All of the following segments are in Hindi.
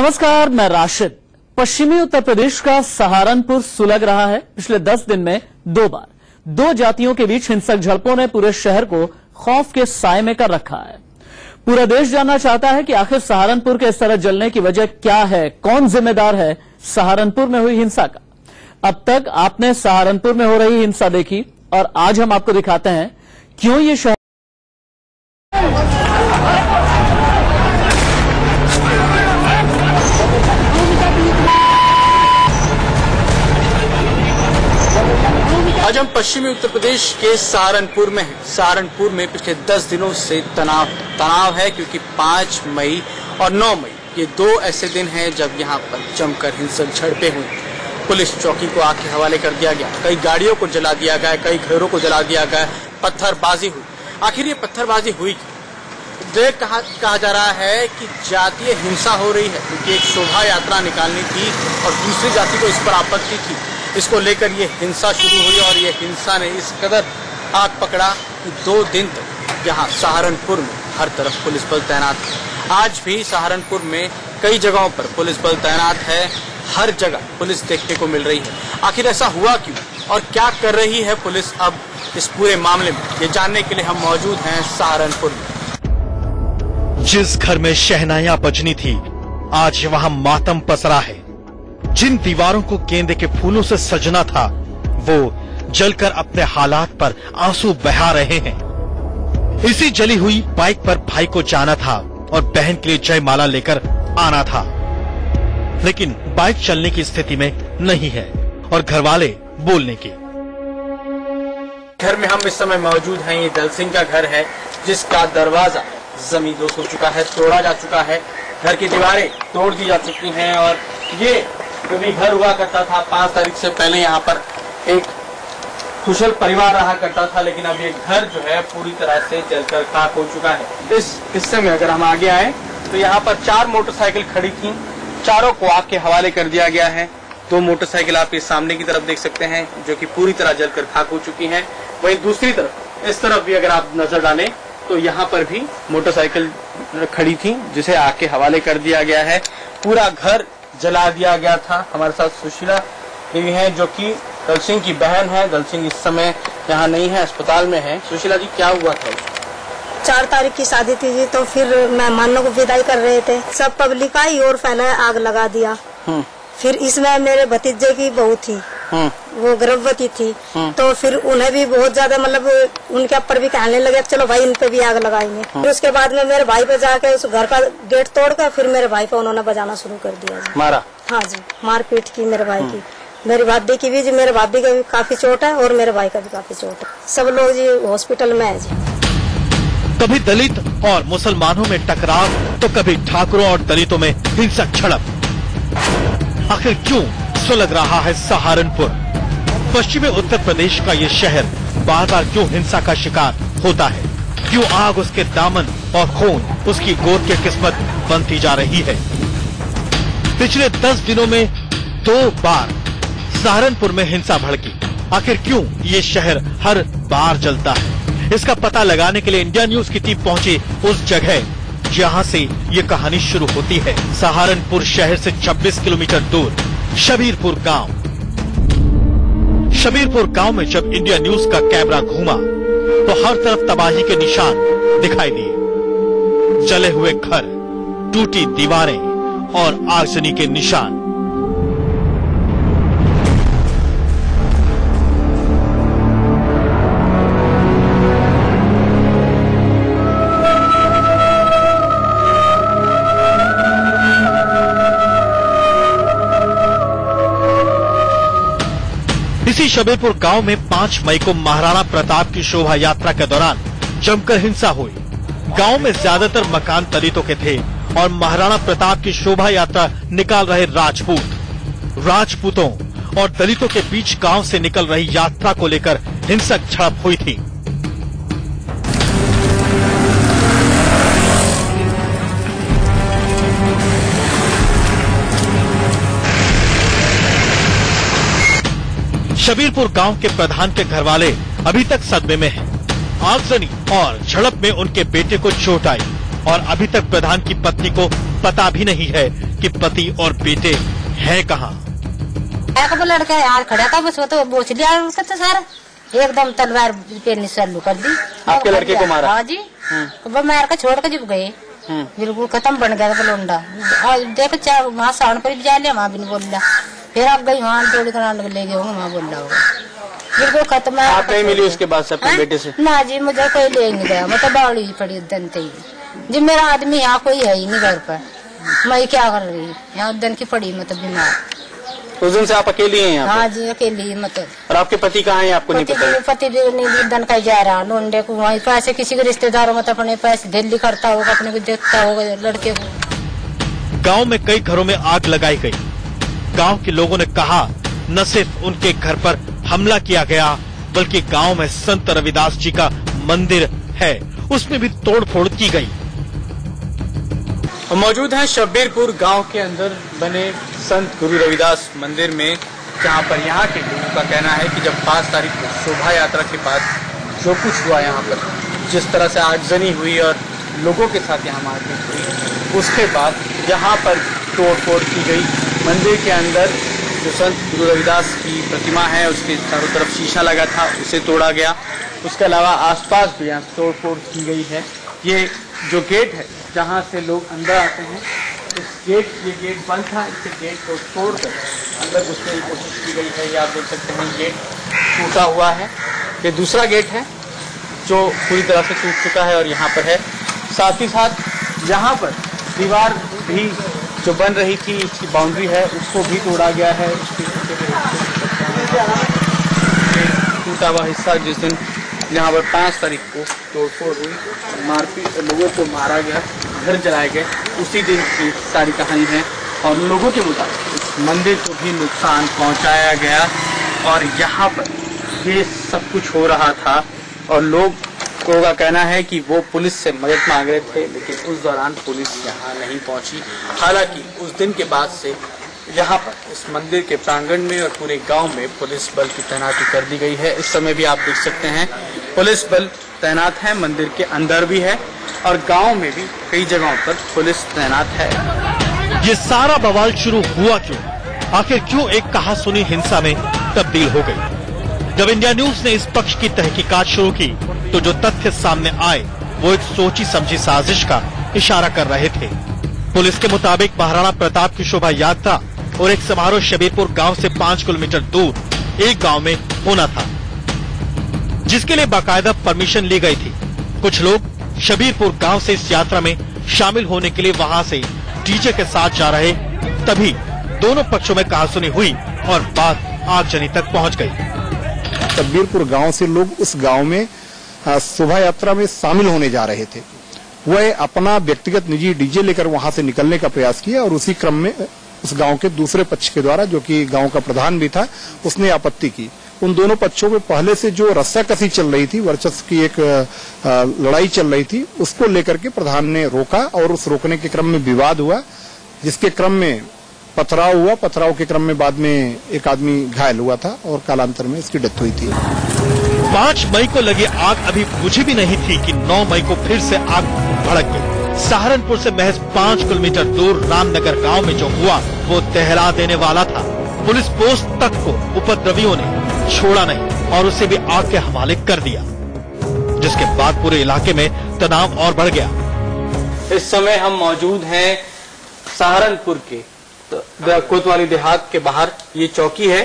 नमस्कार, मैं राशिद। पश्चिमी उत्तर प्रदेश का सहारनपुर सुलग रहा है। पिछले 10 दिन में 2 बार 2 जातियों के बीच हिंसक झड़पों ने पूरे शहर को खौफ के साए में कर रखा है। पूरा देश जानना चाहता है कि आखिर सहारनपुर के इस तरह जलने की वजह क्या है, कौन जिम्मेदार है सहारनपुर में हुई हिंसा का। अब तक आपने सहारनपुर में हो रही हिंसा देखी और आज हम आपको दिखाते हैं क्यों ये शहर आज हम पश्चिमी उत्तर प्रदेश के सहारनपुर में हैं। सहारनपुर में पिछले 10 दिनों से तनाव है, क्योंकि 5 मई और 9 मई ये 2 ऐसे दिन हैं जब यहाँ पर जमकर हिंसक झड़पें हुई। पुलिस चौकी को आग के हवाले कर दिया गया, कई गाड़ियों को जला दिया गया, कई घरों को जला दिया गया, पत्थरबाजी हुई। आखिर ये पत्थरबाजी हुई कहा जा रहा है कि जातीय हिंसा हो रही है, क्योंकि एक शोभा यात्रा निकालनी थी और दूसरी जाति को इस पर आपत्ति थी। इसको लेकर ये हिंसा शुरू हुई और ये हिंसा ने इस कदर आग पकड़ा कि 2 दिन तक यहाँ सहारनपुर में हर तरफ पुलिस बल तैनात है। आज भी सहारनपुर में कई जगहों पर पुलिस बल तैनात है, हर जगह पुलिस देखने को मिल रही है। आखिर ऐसा हुआ क्यों और क्या कर रही है पुलिस अब इस पूरे मामले में, ये जानने के लिए हम मौजूद हैं सहारनपुर में। जिस घर में शहनाइयां बजनी थी, आज वहां मातम पसरा है। जिन दीवारों को गेंदे के फूलों से सजना था, वो जलकर अपने हालात पर आंसू बहा रहे हैं। इसी जली हुई बाइक पर भाई को जाना था और बहन के लिए जयमाला लेकर आना था, लेकिन बाइक चलने की स्थिति में नहीं है और घरवाले बोलने की। घर में हम इस समय मौजूद हैं। ये दल सिंह का घर है, जिसका दरवाजा जमींदोज हो चुका है, तोड़ा जा चुका है, घर की दीवारें तोड़ दी जा चुकी हैं। और ये कभी घर हुआ करता था, 5 तारीख से पहले यहाँ पर एक कुशल परिवार रहा करता था, लेकिन अब ये घर जो है पूरी तरह से जलकर खाक हो चुका है। इस हिस्से में अगर हम आगे आए तो यहाँ पर 4 मोटरसाइकिल खड़ी थी, चारों को आग के हवाले कर दिया गया है। 2 मोटरसाइकिल आप इस सामने की तरफ देख सकते हैं जो कि पूरी तरह जलकर खाक हो चुकी है। वहीं दूसरी तरफ, इस तरफ भी अगर आप नजर डालें तो यहाँ पर भी मोटरसाइकिल खड़ी थी, जिसे आग के हवाले कर दिया गया है। पूरा घर जला दिया गया था। हमारे साथ सुशीला देवी हैं, जो कि दल सिंह की बहन है। दल सिंह इस समय यहाँ नहीं है, अस्पताल में है। सुशीला जी, क्या हुआ था? 4 तारीख की शादी थी जी, तो फिर मेहमानों को विदाई कर रहे थे, सब पब्लिक आई और फैला आग लगा दिया। फिर इसमें मेरे भतीजे की बहू थी, वो गर्भवती थी, तो फिर उन्हें भी बहुत ज्यादा मतलब उनके ऊपर भी कहने लगे चलो भाई इन पे भी आग लगाएंगे। फिर उसके बाद में मेरे भाई पे जाके उस घर का गेट तोड़ कर फिर मेरे भाई पे उन्होंने बजाना शुरू कर दिया जी। मारा? हाँ जी, मारपीट की मेरे भाई की, मेरी भाभी की भी जी। मेरे भाभी का भी काफी चोट है और मेरे भाई का भी काफी चोट है। सब लोग जी हॉस्पिटल में है जी। कभी दलित और मुसलमानों में टकराव, तो कभी ठाकुरों और दलितों में हिंसक झड़प। आखिर क्यों सुलग रहा है सहारनपुर? पश्चिमी उत्तर प्रदेश का ये शहर बार बार क्यों हिंसा का शिकार होता है? क्यों आग उसके दामन और खून उसकी गोद की किस्मत बनती जा रही है? पिछले 10 दिनों में 2 बार सहारनपुर में हिंसा भड़की। आखिर क्यों ये शहर हर बार जलता है? इसका पता लगाने के लिए इंडिया न्यूज की टीम पहुंची उस जगह जहां से ये कहानी शुरू होती है। सहारनपुर शहर से 26 किलोमीटर दूर शबीरपुर गांव। शबीरपुर गांव में जब इंडिया न्यूज का कैमरा घूमा तो हर तरफ तबाही के निशान दिखाई दिए। जले हुए घर, टूटी दीवारें और आगजनी के निशान। इसी शबीरपुर गांव में 5 मई को महाराणा प्रताप की शोभा यात्रा के दौरान जमकर हिंसा हुई। गांव में ज्यादातर मकान दलितों के थे और महाराणा प्रताप की शोभा यात्रा निकाल रहे राजपूतों और दलितों के बीच गांव से निकल रही यात्रा को लेकर हिंसक झड़प हुई थी। शबीरपुर गांव के प्रधान के घरवाले अभी तक सदमे में हैं। आगजनी और झड़प में उनके बेटे को चोट आई और अभी तक प्रधान की पत्नी को पता भी नहीं है कि पति और बेटे हैं कहाँ। एक लड़का यार खड़ा था, बस वो तो बोझ लिया उसका तो सारा एकदम तलवार पे निशान कर दी। आपके लड़के को मारा? हाँ जी, वो मार कर छोड़ कर जब गए बिल्कुल खत्म बन गया था लोंडा। देखो चाहे वहाँ सावन पर भी जा लिया, वहाँ भी नहीं बोल रहा। फिर आप गई वहाँ थोड़ी कर ले गए होंगे, वहाँ बोल रहा होगा बिल्कुल खत्म। आप नहीं मिली उसके बाद से अपने बेटे से? ना जी, मुझे कोई ले नहीं गया, मैं तो बावड़ी ही पड़ी दिन ही जी। मेरा आदमी यहाँ कोई है ही नहीं घर पर, मैं क्या कर रही यहाँ दिन की पड़ी, मतलब बीमार। उस दिन से आप अकेली हैं यहाँ? हाँ जी, अकेली मतलब। और आपके पति कहाँ हैं, आपको नहीं पता? पति नहीं दन का जा रहा लोंडे को, वहीं पैसे किसी के रिश्तेदारों में अपने पैसे दिल्ली करता होगा, अपने को देखता होगा लड़के को। गांव में कई घरों में आग लगाई गई। गांव के लोगों ने कहा न सिर्फ उनके घर पर हमला किया गया, बल्कि गांव में संत रविदास जी का मंदिर है, उसमें भी तोड़फोड़ की गई। मौजूद हैं शब्बीरपुर गांव के अंदर बने संत गुरु रविदास मंदिर में, जहां पर यहाँ के लोगों का कहना है कि जब 5 तारीख को शोभा यात्रा के बाद जो कुछ हुआ यहाँ पर, जिस तरह से आगजनी हुई और लोगों के साथ यहाँ मारपीट हुई, उसके बाद यहाँ पर तोड़फोड़ की गई। मंदिर के अंदर जो संत गुरु रविदास की प्रतिमा है उसके चारों तरफ शीशा लगा था, उसे तोड़ा गया। उसके अलावा आसपास भी यहाँ तोड़फोड़ की गई है। ये जो गेट है जहाँ से लोग अंदर आते हैं, ये गेट बंद था, इसे गेट को तोड़कर अंदर घुसने की कोशिश की गई है। ये आप देख सकते हैं, गेट टूटा हुआ है। ये दूसरा गेट है जो पूरी तरह से टूट चुका है और यहाँ पर है। साथ ही साथ यहाँ पर दीवार भी जो बन रही थी, इसकी बाउंड्री है, उसको भी तोड़ा गया है। टूटा हुआ हिस्सा जिस दिन यहाँ पर 5 तारीख को तोड़फोड़ हुई, मारपीट, लोगों को मारा गया, घर जलाए गए, उसी दिन की सारी कहानी है। और लोगों के मुताबिक इस मंदिर को भी नुकसान पहुंचाया गया और यहाँ पर ये सब कुछ हो रहा था और लोगों का कहना है कि वो पुलिस से मदद मांग रहे थे, लेकिन उस दौरान पुलिस यहाँ नहीं पहुंची। हालांकि उस दिन के बाद से यहाँ पर इस मंदिर के प्रांगण में और पूरे गांव में पुलिस बल की तैनाती कर दी गई है। इस समय भी आप देख सकते हैं पुलिस बल तैनात है, मंदिर के अंदर भी है और गांव में भी कई जगहों पर पुलिस तैनात है। ये सारा बवाल शुरू हुआ क्यों? आखिर क्यों एक कहासुनी हिंसा में तब्दील हो गई? जब इंडिया न्यूज ने इस पक्ष की तहकीकात शुरू की तो जो तथ्य सामने आए वो एक सोची समझी साजिश का इशारा कर रहे थे। पुलिस के मुताबिक महाराणा प्रताप की शोभा यात्रा और एक समारोह शब्बीरपुर गांव से 5 किलोमीटर दूर एक गांव में होना था, जिसके लिए बाकायदा परमिशन ली गई थी। कुछ लोग शब्बीरपुर गांव से इस यात्रा में शामिल होने के लिए वहां से डीजे के साथ जा रहे, तभी दोनों पक्षों में कहासुनी हुई और बात आगजनी तक पहुंच गई। शब्बीरपुर गांव से लोग उस गांव में शोभा यात्रा में शामिल होने जा रहे थे। वह अपना व्यक्तिगत निजी डीजे लेकर वहां से निकलने का प्रयास किया और उसी क्रम में उस गांव के दूसरे पक्ष के द्वारा, जो कि गांव का प्रधान भी था, उसने आपत्ति की। उन दोनों पक्षों में पहले से जो रस्साकसी चल रही थी, वर्चस्व की एक लड़ाई चल रही थी, उसको लेकर के प्रधान ने रोका और उस रोकने के क्रम में विवाद हुआ, जिसके क्रम में पथराव हुआ। पथराव के क्रम में बाद में एक आदमी घायल हुआ था और कालांतर में इसकी डेथ हुई थी। 5 मई को लगी आग अभी बुझी भी नहीं थी कि 9 मई को फिर से आग भड़क गई। सहारनपुर से महज 5 किलोमीटर दूर रामनगर गांव में जो हुआ वो दहला देने वाला था। पुलिस पोस्ट तक को उपद्रवियों ने छोड़ा नहीं और उसे भी आग के हवाले कर दिया, जिसके बाद पूरे इलाके में तनाव और बढ़ गया। इस समय हम मौजूद हैं सहारनपुर के कोतवाली देहात के बाहर। ये चौकी है,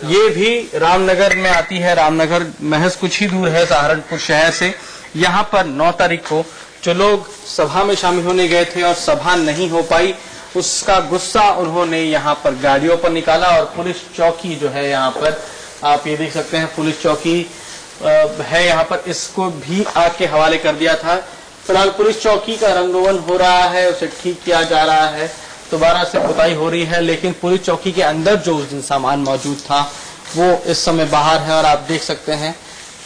ये भी रामनगर में आती है। रामनगर महज कुछ ही दूर है सहारनपुर शहर से। यहाँ पर 9 तारीख को जो लोग सभा में शामिल होने गए थे और सभा नहीं हो पाई, उसका गुस्सा उन्होंने यहाँ पर गाड़ियों पर निकाला और पुलिस चौकी जो है यहाँ पर आप ये देख सकते हैं, पुलिस चौकी है यहाँ पर, इसको भी आग के हवाले कर दिया था। फिलहाल पुलिस चौकी का रंगरोगन हो रहा है, उसे ठीक किया जा रहा है, दोबारा से पुताई हो रही है, लेकिन पुलिस चौकी के अंदर जो उस दिन सामान मौजूद था वो इस समय बाहर है और आप देख सकते हैं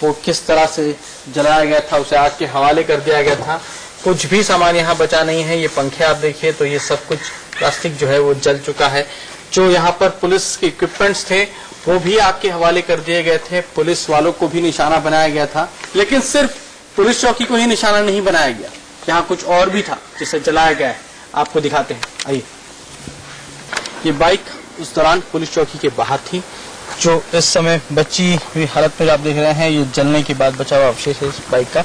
वो किस तरह से जलाया गया था, उसे आग के हवाले कर दिया गया था। कुछ भी सामान यहाँ बचा नहीं है। ये पंखे आप देखिए तो ये सब कुछ प्लास्टिक जो है वो जल चुका है। जो यहाँ पर पुलिस के इक्विपमेंट्स थे वो भी आग के हवाले कर दिए गए थे। पुलिस वालों को भी निशाना बनाया गया था, लेकिन सिर्फ पुलिस चौकी को ही निशाना नहीं बनाया गया, यहाँ कुछ और भी था जिसे जलाया गया है। आपको दिखाते हैं, आइए। ये बाइक उस दौरान पुलिस चौकी के बाहर थी, जो इस समय बची हुई हालत में आप देख रहे हैं, ये जलने के बाद बचा हुआ अवशेष है इस बाइक का।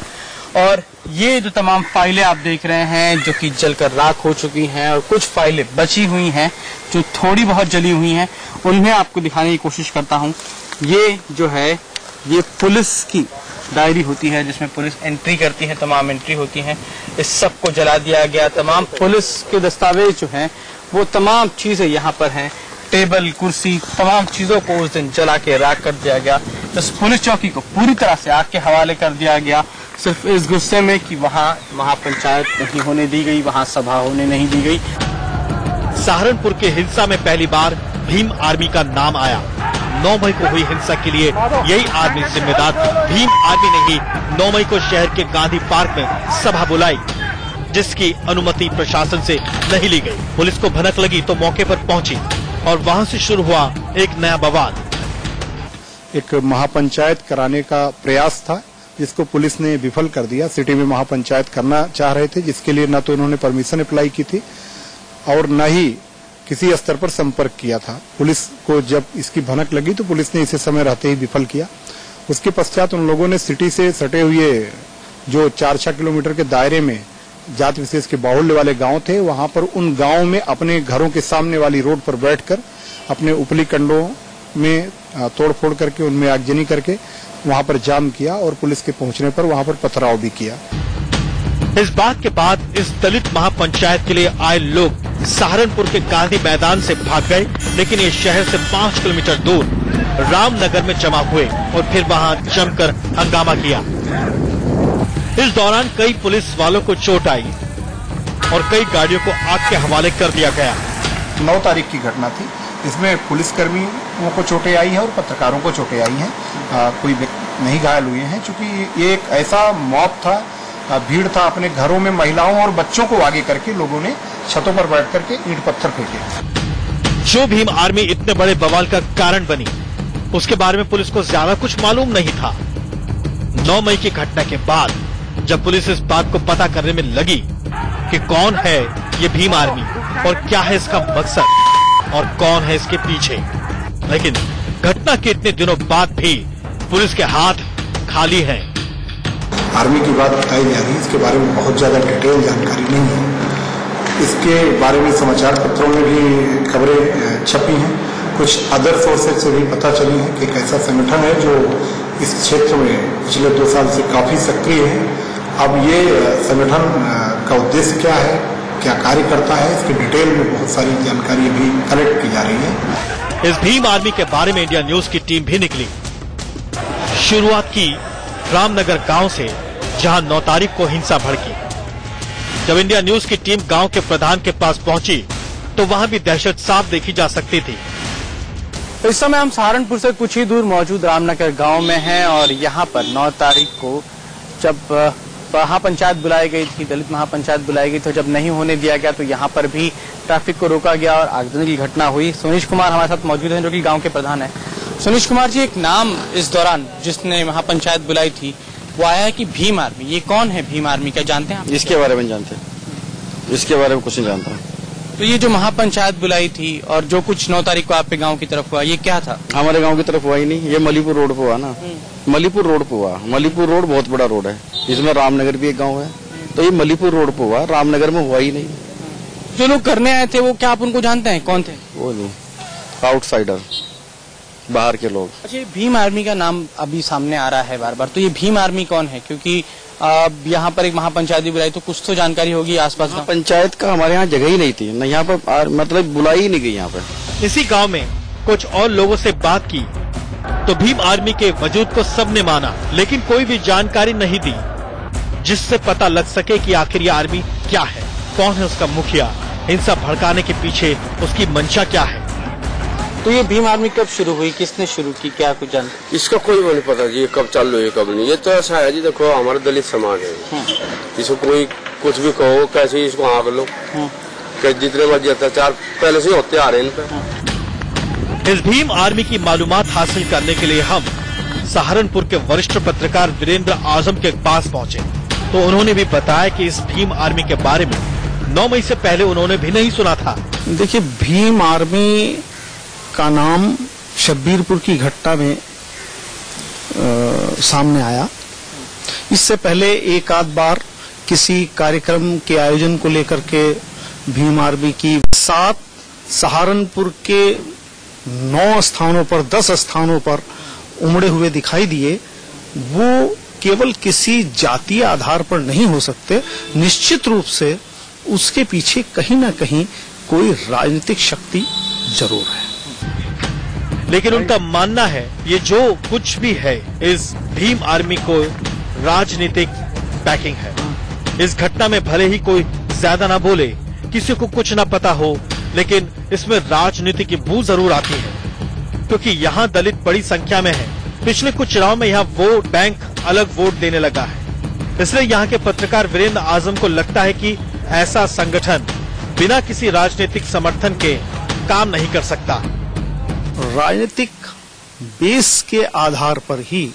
और ये जो तमाम फाइलें आप देख रहे हैं जो कि जलकर राख हो चुकी हैं, और कुछ फाइलें बची हुई हैं जो थोड़ी बहुत जली हुई हैं, उन्हें आपको दिखाने की कोशिश करता हूँ। ये जो है ये पुलिस की डायरी होती है जिसमें पुलिस एंट्री करती है, तमाम एंट्री होती हैं। इस सब को जला दिया गया। तमाम पुलिस के दस्तावेज जो हैं वो तमाम चीजें यहाँ पर हैं, टेबल कुर्सी तमाम चीजों को उस दिन जला के राख कर दिया गया। इस पुलिस चौकी को पूरी तरह से आग के हवाले कर दिया गया, सिर्फ इस गुस्से में कि वहाँ महापंचायत नहीं होने दी गई, वहाँ सभा होने नहीं दी गई। सहारनपुर के हिंसा में पहली बार भीम आर्मी का नाम आया। 9 मई को हुई हिंसा के लिए यही आर्मी जिम्मेदार थी। भीम आर्मी ने ही 9 मई को शहर के गांधी पार्क में सभा बुलाई, जिसकी अनुमति प्रशासन से नहीं ली गई। पुलिस को भनक लगी तो मौके पर पहुंची और वहां से शुरू हुआ एक नया बवाल। एक महापंचायत कराने का प्रयास था जिसको पुलिस ने विफल कर दिया। सिटी में महापंचायत करना चाह रहे थे, जिसके लिए न तो इन्होंने परमिशन अप्लाई की थी और न ही किसी स्तर पर संपर्क किया था। पुलिस को जब इसकी भनक लगी तो पुलिस ने इसे समय रहते ही विफल किया। उसके पश्चात उन लोगों ने सिटी से सटे हुए जो 4-6 किलोमीटर के दायरे में जात विशेष के बाहुल्य वाले गांव थे, वहां पर उन गांव में अपने घरों के सामने वाली रोड पर बैठकर अपने उपली कंडों में तोड़फोड़ करके उनमें आगजनी करके वहां पर जाम किया और पुलिस के पहुंचने पर वहां पर पथराव भी किया। इस बात के बाद इस दलित महापंचायत के लिए आए लोग सहारनपुर के गांधी मैदान से भाग गए, लेकिन ये शहर से 5 किलोमीटर दूर रामनगर में जमा हुए और फिर वहां जमकर हंगामा किया। इस दौरान कई पुलिस वालों को चोट आई और कई गाड़ियों को आग के हवाले कर दिया गया। 9 तारीख की घटना थी, इसमें पुलिसकर्मियों को चोटें आई हैं और पत्रकारों को चोटें आई हैं। कोई नहीं घायल हुए हैं, क्योंकि ये एक ऐसा मॉब था, भीड़ था। अपने घरों में महिलाओं और बच्चों को आगे करके लोगों ने छतों पर बैठ करके ईंट पत्थर फेंके। जो भीम आर्मी इतने बड़े बवाल का कारण बनी, उसके बारे में पुलिस को ज्यादा कुछ मालूम नहीं था। 9 मई की घटना के बाद जब पुलिस इस बात को पता करने में लगी कि कौन है ये भीम आर्मी और क्या है इसका मकसद और कौन है इसके पीछे, लेकिन घटना के इतने दिनों बाद भी पुलिस के हाथ खाली हैं। आर्मी की बात बताई जा रही है, इसके बारे में बहुत ज्यादा डिटेल जानकारी नहीं है। इसके बारे में समाचार पत्रों में भी खबरें छपी हैं, कुछ अदर सोर्सेज से भी पता चली है कि एक ऐसा संगठन है जो इस क्षेत्र में पिछले 2 साल से काफी सक्रिय है। अब ये संगठन का उद्देश्य क्या है, क्या कार्य करता है, इसके डिटेल में बहुत सारी जानकारी भी कलेक्ट की जा रही है। इस भीम आर्मी के बारे में इंडिया न्यूज की टीम भी निकली। शुरुआत की रामनगर गांव से, जहां 9 तारीख को हिंसा भड़की। जब इंडिया न्यूज की टीम गांव के प्रधान के पास पहुंची तो वहां भी दहशत साफ देखी जा सकती थी। इस समय हम सहारनपुर से कुछ ही दूर मौजूद रामनगर गांव में हैं और यहाँ पर 9 तारीख को जब महापंचायत बुलाई गई थी, दलित महापंचायत बुलाई गई, तो जब नहीं होने दिया गया तो यहाँ पर भी ट्रैफिक को रोका गया और आगजनी की घटना हुई। सुनीश कुमार हमारे साथ मौजूद हैं जो कि गांव के प्रधान हैं। सुनीश कुमार जी, एक नाम इस दौरान जिसने महापंचायत बुलाई थी वो आया है कि भीम आर्मी। ये कौन है भीम आर्मी, क्या जानते हैं आप? इसके बारे में जानते हैं, इसके बारे में कुछ नहीं जानता। तो ये जो महापंचायत बुलाई थी और जो कुछ 9 तारीख को आपके गांव की तरफ हुआ, ये क्या था? हमारे गांव की तरफ हुआ ही नहीं, ये मलीपुर रोड पे हुआ ना। मलीपुर रोड पे हुआ। मलीपुर रोड बहुत बड़ा रोड है, इसमें रामनगर भी एक गांव है, तो ये मलीपुर रोड पे हुआ, रामनगर में हुआ ही नहीं। जो लोग करने आए थे वो क्या आप उनको जानते हैं, कौन थे? वो नहीं, आउटसाइडर, बाहर के लोग। अच्छा, भीम आर्मी का नाम अभी सामने आ रहा है बार बार, तो ये भीम आर्मी कौन है? क्योंकि यहाँ पर एक महापंचायत भी बुलाई, तो कुछ तो जानकारी होगी आसपास। पंचायत का हमारे यहाँ जगह ही नहीं थी न, यहाँ पर मतलब बुलाई ही नहीं गई यहाँ पर। इसी गांव में कुछ और लोगों से बात की तो भीम आर्मी के वजूद को सबने माना, लेकिन कोई भी जानकारी नहीं दी जिससे पता लग सके कि आखिर ये आर्मी क्या है, कौन है उसका मुखिया, हिंसा भड़काने के पीछे उसकी मंशा क्या है। तो ये भीम आर्मी कब शुरू हुई, किसने शुरू की, क्या कुछ जान? इसका कोई नहीं पता जी, कब चालू है कब नहीं। ये तो ऐसा है जी, देखो हमारा दलित समाज है, इसको कोई कुछ भी कहो, कैसे इसको हाँक लो, जितने मर्जी अत्याचार पहले से होते आ रहे हैं इन पे। इस भीम आर्मी की मालूमात हासिल करने के लिए हम सहारनपुर के वरिष्ठ पत्रकार वीरेंद्र आजम के पास पहुंचे तो उन्होंने भी बताया कि इस भीम आर्मी के बारे में 9 मई से पहले उन्होंने भी नहीं सुना था। देखिए, भीम आर्मी का नाम शब्बीरपुर की घटना में सामने आया। इससे पहले एक आध बार किसी कार्यक्रम के आयोजन को लेकर के भीम आर्मी की 7 सहारनपुर के 9 स्थानों पर 10 स्थानों पर उमड़े हुए दिखाई दिए। वो केवल किसी जातीय आधार पर नहीं हो सकते, निश्चित रूप से उसके पीछे कहीं ना कहीं कोई राजनीतिक शक्ति जरूर है। लेकिन उनका मानना है ये जो कुछ भी है इस भीम आर्मी को राजनीतिक बैकिंग है। इस घटना में भले ही कोई ज्यादा ना बोले, किसी को कुछ ना पता हो, लेकिन इसमें राजनीति की बू जरूर आती है, क्योंकि यहाँ दलित बड़ी संख्या में है। पिछले कुछ चुनाव में यहाँ वोट बैंक अलग वोट देने लगा है। इसलिए यहाँ के पत्रकार वीरेंद्र आजम को लगता है कि ऐसा संगठन बिना किसी राजनीतिक समर्थन के काम नहीं कर सकता। राजनीतिक बेस के आधार पर ही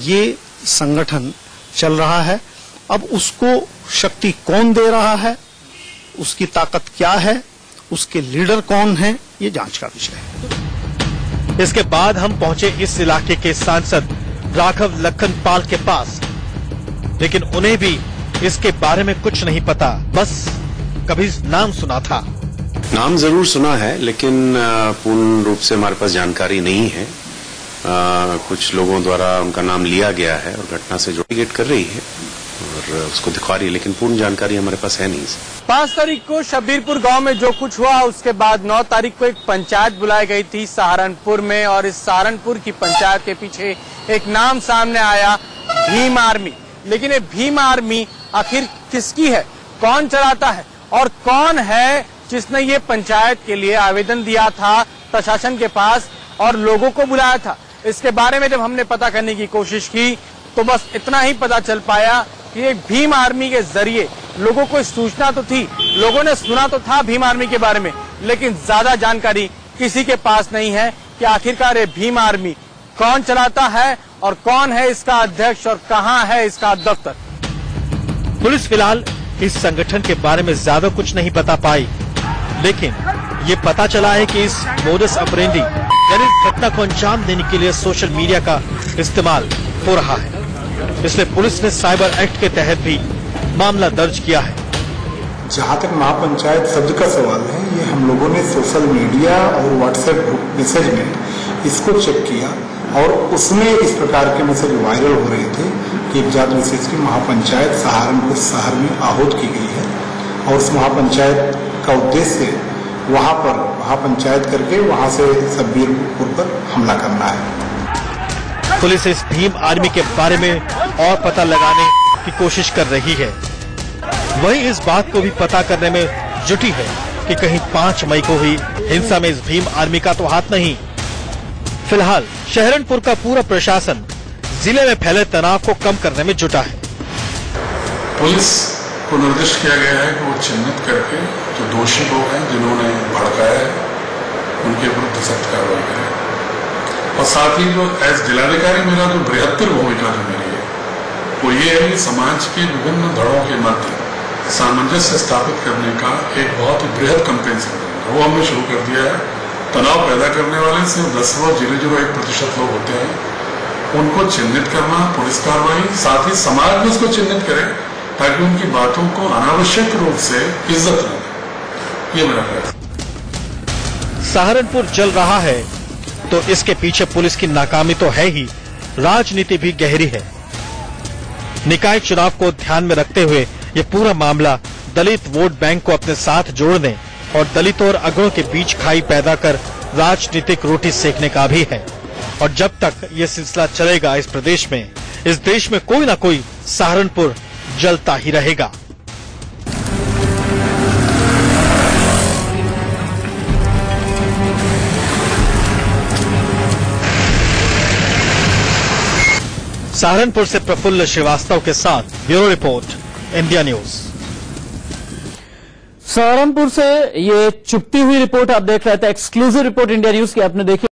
ये संगठन चल रहा है। अब उसको शक्ति कौन दे रहा है, उसकी ताकत क्या है, उसके लीडर कौन है, ये जांच का विषय है। इसके बाद हम पहुंचे इस इलाके के सांसद राघव लखनपाल के पास, लेकिन उन्हें भी इसके बारे में कुछ नहीं पता, बस कभी नाम सुना था। नाम जरूर सुना है, लेकिन पूर्ण रूप से हमारे पास जानकारी नहीं है। कुछ लोगों द्वारा उनका नाम लिया गया है और घटना से जोड़ीगेट कर रही है और उसको दिखा रही है, लेकिन पूर्ण जानकारी हमारे पास है नहीं। 5 तारीख को शब्बीरपुर गांव में जो कुछ हुआ, उसके बाद 9 तारीख को एक पंचायत बुलाई गई थी सहारनपुर में, और इस सहारनपुर की पंचायत के पीछे एक नाम सामने आया, भीम आर्मी। लेकिन ये भीम आर्मी आखिर किसकी है, कौन चलाता है और कौन है जिसने ये पंचायत के लिए आवेदन दिया था प्रशासन के पास और लोगों को बुलाया था? इसके बारे में जब हमने पता करने की कोशिश की तो बस इतना ही पता चल पाया कि एक भीम आर्मी के जरिए लोगों को सूचना तो थी, लोगों ने सुना तो था भीम आर्मी के बारे में, लेकिन ज्यादा जानकारी किसी के पास नहीं है कि आखिरकार ये भीम आर्मी कौन चलाता है और कौन है इसका अध्यक्ष और कहां है इसका दफ्तर। पुलिस फिलहाल इस संगठन के बारे में ज्यादा कुछ नहीं बता पाई, लेकिन ये पता चला है कि इस मोडस ऑपरेंडी यानी इस घटना को अंजाम देने के लिए सोशल मीडिया का इस्तेमाल हो रहा है। इसलिए पुलिस ने साइबर एक्ट के तहत भी मामला दर्ज किया है। जहाँ तक महापंचायत शब्द का सवाल है, ये हम लोगों ने सोशल मीडिया और व्हाट्सएप ग्रुप मैसेज में इसको चेक किया और उसमें इस प्रकार के मैसेज वायरल हो रहे थे कि एक जात विशेष की महापंचायत सहारनपुर शहर में आहूत की गई है और उस महापंचायत का उद्देश्य वहाँ पर महापंचायत करके वहाँ से शब्बीरपुर पर हमला करना है। पुलिस इस भीम आर्मी के बारे में और पता लगाने की कोशिश कर रही है। वहीं इस बात को भी पता करने में जुटी है कि कहीं 5 मई को ही हिंसा में इस भीम आर्मी का तो हाथ नहीं। फिलहाल सहारनपुर का पूरा प्रशासन जिले में फैले तनाव को कम करने में जुटा है। पुलिस को निर्देश किया गया है कि वो चिन्हित करके जो दोषी लोग हैं जिन्होंने भड़काया है उनके विरुद्ध सख्त कार्रवाई करें। और साथ ही जो एज जिलाधिकारी मेरा जो बृहत्तर भूमिका जो मेरी है वो ये है कि समाज के विभिन्न धड़ों के मध्य सामंजस्य स्थापित करने का एक बहुत ही बृहद कैंपेन वो हमने शुरू कर दिया है। तनाव पैदा करने वाले सिर्फ 10.001% लोग होते हैं, उनको चिन्हित करना, पुलिस कार्रवाई, साथ ही समाज भी उसको चिन्हित करे ताकि उनकी बातों को अनावश्यक रूप से इज्जत न दे। ये मेरा प्रयास। सहारनपुर जल रहा है तो इसके पीछे पुलिस की नाकामी तो है ही, राजनीति भी गहरी है। निकाय चुनाव को ध्यान में रखते हुए ये पूरा मामला दलित वोट बैंक को अपने साथ जोड़ने और दलितों और अगड़ों के बीच खाई पैदा कर राजनीतिक रोटी सेकने का भी है। और जब तक ये सिलसिला चलेगा इस प्रदेश में, इस देश में कोई ना कोई सहारनपुर जलता ही रहेगा। सहारनपुर से प्रफुल्ल श्रीवास्तव के साथ bureau report, India news. Saharanpur से ये चुपती हुई रिपोर्ट आप देख रहे थे, एक्सक्लूसिव रिपोर्ट इंडिया न्यूज की आपने देखी।